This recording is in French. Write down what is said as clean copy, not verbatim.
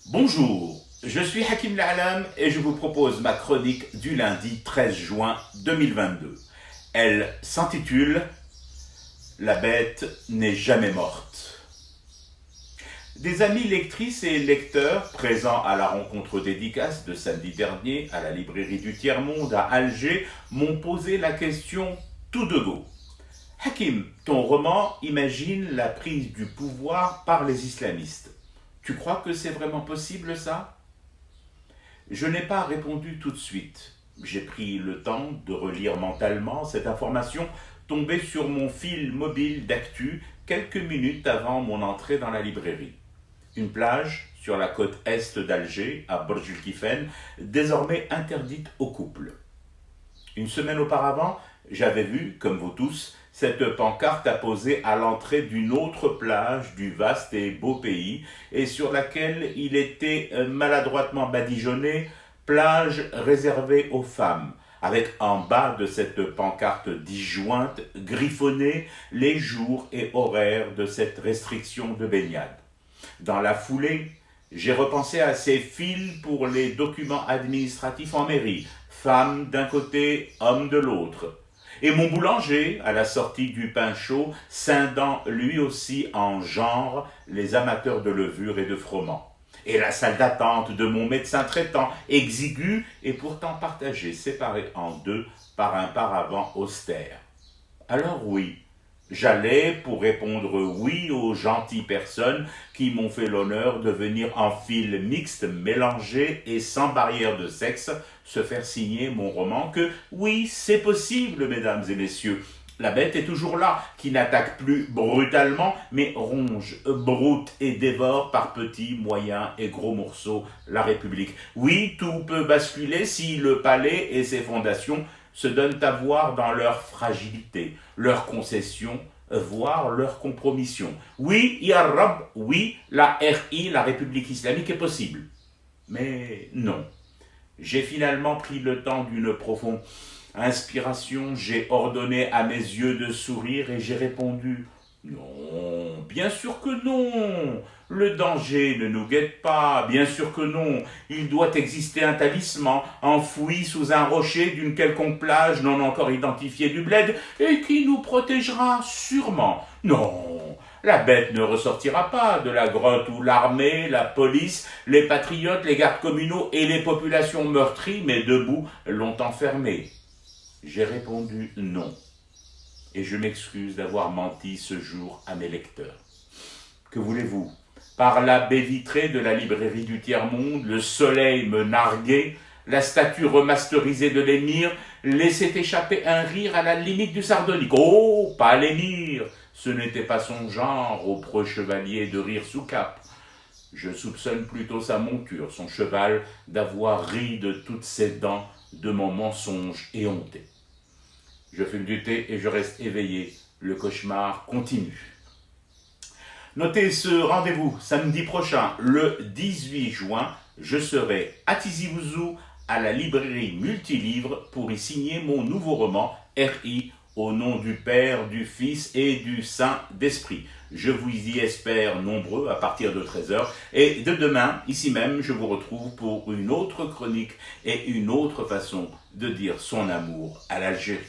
Bonjour, je suis Hakim La'alam et je vous propose ma chronique du lundi 13 juin 2022. Elle s'intitule La bête n'est jamais morte. Des amis lectrices et lecteurs présents à la rencontre dédicace de samedi dernier à la librairie du Tiers-Monde à Alger m'ont posé la question tout de go. Hakim, ton roman imagine la prise du pouvoir par les islamistes. Tu crois que c'est vraiment possible ça? Je n'ai pas répondu tout de suite. J'ai pris le temps de relire mentalement cette information tombée sur mon fil mobile d'actu quelques minutes avant mon entrée dans la librairie. Une plage sur la côte est d'Alger, à Burj El Kifen, désormais interdite aux couples. Une semaine auparavant, j'avais vu, comme vous tous, cette pancarte apposée à l'entrée d'une autre plage du vaste et beau pays et sur laquelle il était maladroitement badigeonné « plage réservée aux femmes », avec en bas de cette pancarte disjointe griffonné les jours et horaires de cette restriction de baignade. Dans la foulée, j'ai repensé à ces fils pour les documents administratifs en mairie, femmes d'un côté, hommes de l'autre. Et mon boulanger, à la sortie du pain chaud, scindant lui aussi en genre les amateurs de levure et de froment. Et la salle d'attente de mon médecin traitant, exigu et pourtant partagé, séparé en deux par un paravent austère. Alors oui, j'allais pour répondre oui aux gentilles personnes qui m'ont fait l'honneur de venir en file mixte, mélangé et sans barrière de sexe, se faire signer mon roman que oui, c'est possible, mesdames et messieurs. La bête est toujours là, qui n'attaque plus brutalement, mais ronge, broute et dévore par petits, moyens et gros morceaux la République. Oui, tout peut basculer si le palais et ses fondations se donnent à voir dans leur fragilité, leur concession, voire leur compromission. Oui, Ya Rab, oui, la RI, la République islamique est possible. Mais non. J'ai finalement pris le temps d'une profonde inspiration, j'ai ordonné à mes yeux de sourire et j'ai répondu « Non, bien sûr que non, le danger ne nous guette pas, bien sûr que non, il doit exister un talisman enfoui sous un rocher d'une quelconque plage non encore identifiée du bled et qui nous protégera sûrement. Non, la bête ne ressortira pas de la grotte où l'armée, la police, les patriotes, les gardes communaux et les populations meurtries mais debout l'ont enfermée. » J'ai répondu non, et je m'excuse d'avoir menti ce jour à mes lecteurs. Que voulez-vous? Par la baie vitrée de la librairie du Tiers-Monde, le soleil me narguait, la statue remasterisée de l'émir laissait échapper un rire à la limite du sardonique. Oh, pas l'émir, ce n'était pas son genre, au preux chevalier de rire sous cape. Je soupçonne plutôt sa monture, son cheval, d'avoir ri de toutes ses dents de mon mensonge éhonté. Je fume du thé et je reste éveillé. Le cauchemar continue. Notez ce rendez-vous samedi prochain, le 18 juin. Je serai à Tizi Ouzou, à la librairie Multilivre, pour y signer mon nouveau roman, RI, au nom du Père, du Fils et du Saint-Esprit. Je vous y espère nombreux à partir de 13h. Et de demain, ici même, je vous retrouve pour une autre chronique et une autre façon de dire son amour à l'Algérie.